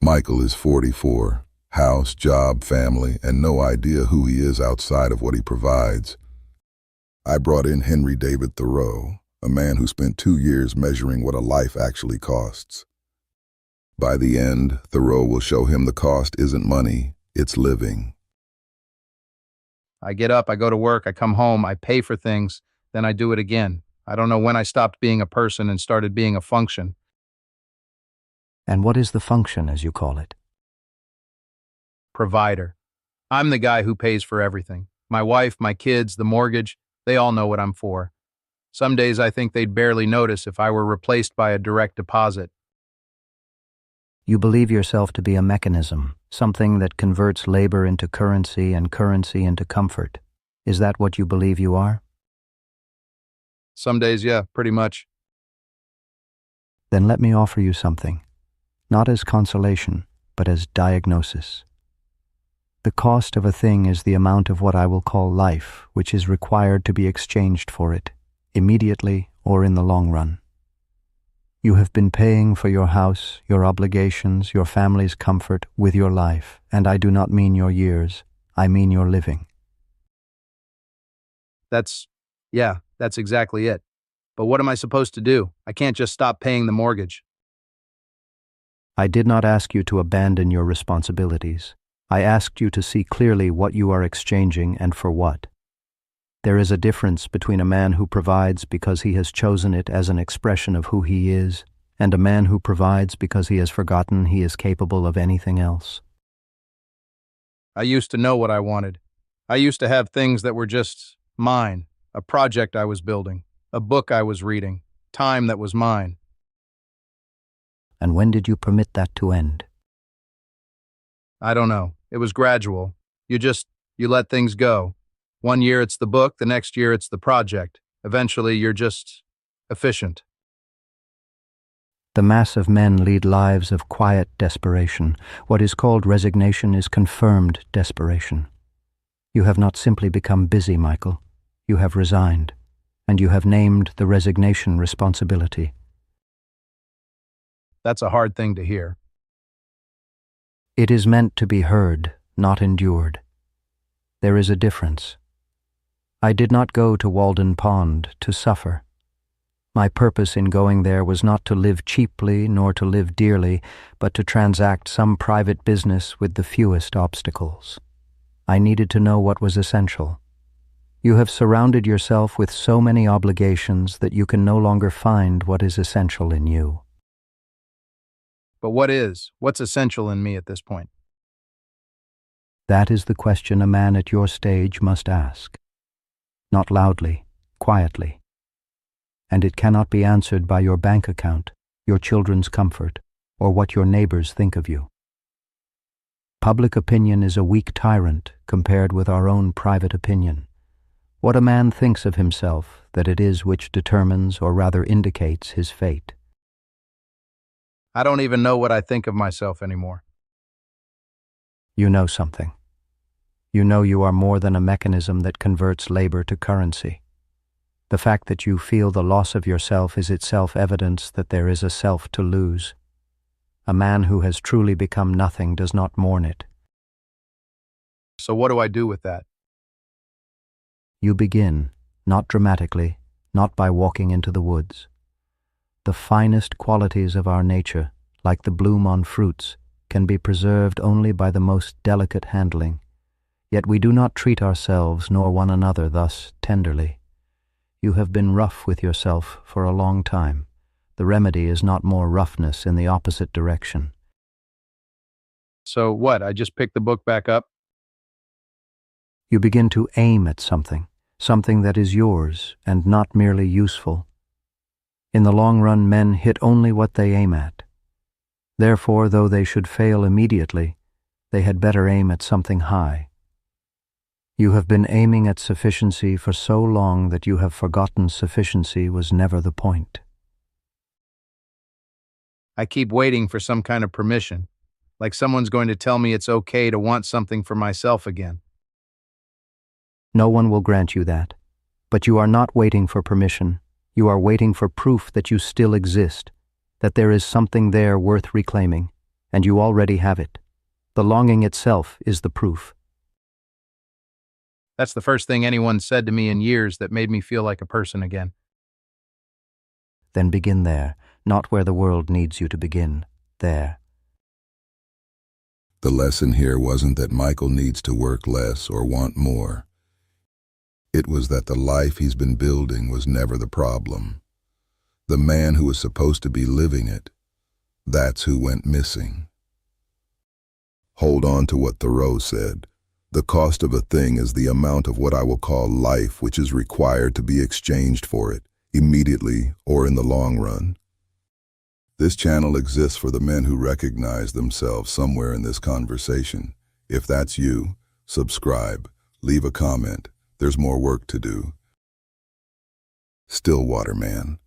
Michael is 44, house, job, family, and no idea who he is outside of what he provides. I brought in David Thoreau, a man who spent 2 years measuring what a life actually costs. By the end, Thoreau will show him the cost isn't money, it's living. I get up, I go to work, I come home, I pay for things, then I do it again. I don't know when I stopped being a person and started being a function. And what is the function, as you call it? Provider. I'm the guy who pays for everything. My wife, my kids, the mortgage, they all know what I'm for. Some days I think they'd barely notice if I were replaced by a direct deposit. You believe yourself to be a mechanism, something that converts labor into currency and currency into comfort. Is that what you believe you are? Some days, yeah, pretty much. Then let me offer you something, not as consolation, but as diagnosis. The cost of a thing is the amount of what I will call life, which is required to be exchanged for it, immediately or in the long run. You have been paying for your house, your obligations, your family's comfort with your life, and I do not mean your years, I mean your living. That's exactly it. But what am I supposed to do? I can't just stop paying the mortgage. I did not ask you to abandon your responsibilities. I asked you to see clearly what you are exchanging and for what. There is a difference between a man who provides because he has chosen it as an expression of who he is, and a man who provides because he has forgotten he is capable of anything else. I used to know what I wanted. I used to have things that were just mine, a project I was building, a book I was reading, time that was mine. And when did you permit that to end? I don't know. It was gradual. You let things go. 1 year it's the book, the next year it's the project. Eventually you're just efficient. The mass of men lead lives of quiet desperation. What is called resignation is confirmed desperation. You have not simply become busy, Michael. You have resigned, and you have named the resignation responsibility. That's a hard thing to hear. It is meant to be heard, not endured. There is a difference. I did not go to Walden Pond to suffer. My purpose in going there was not to live cheaply nor to live dearly, but to transact some private business with the fewest obstacles. I needed to know what was essential. You have surrounded yourself with so many obligations that you can no longer find what is essential in you. But what's essential in me at this point? That is the question a man at your stage must ask. Not loudly, quietly. And it cannot be answered by your bank account, your children's comfort, or what your neighbors think of you. Public opinion is a weak tyrant compared with our own private opinion. What a man thinks of himself, that it is which determines or rather indicates his fate. I don't even know what I think of myself anymore. You know something. You know you are more than a mechanism that converts labor to currency. The fact that you feel the loss of yourself is itself evidence that there is a self to lose. A man who has truly become nothing does not mourn it. So what do I do with that? You begin, not dramatically, not by walking into the woods. The finest qualities of our nature, like the bloom on fruits, can be preserved only by the most delicate handling. Yet we do not treat ourselves nor one another thus tenderly. You have been rough with yourself for a long time. The remedy is not more roughness in the opposite direction. So what, I just pick the book back up? You begin to aim at something that is yours and not merely useful. In the long run, men hit only what they aim at. Therefore, though they should fail immediately, they had better aim at something high. You have been aiming at sufficiency for so long that you have forgotten sufficiency was never the point. I keep waiting for some kind of permission, like someone's going to tell me it's okay to want something for myself again. No one will grant you that, but you are not waiting for permission. You are waiting for proof that you still exist, that there is something there worth reclaiming. and you already have it. The longing itself is the proof. That's the first thing anyone said to me in years that made me feel like a person again. Then begin there, not where the world needs you to begin. There. The lesson here wasn't that Michael needs to work less or want more. It was that the life he's been building was never the problem. The man who was supposed to be living it, that's who went missing. Hold on to what Thoreau said. The cost of a thing is the amount of what I will call life which is required to be exchanged for it, immediately or in the long run. This channel exists for the men who recognize themselves somewhere in this conversation. If that's you, subscribe, leave a comment. There's more work to do. Stillwater Man.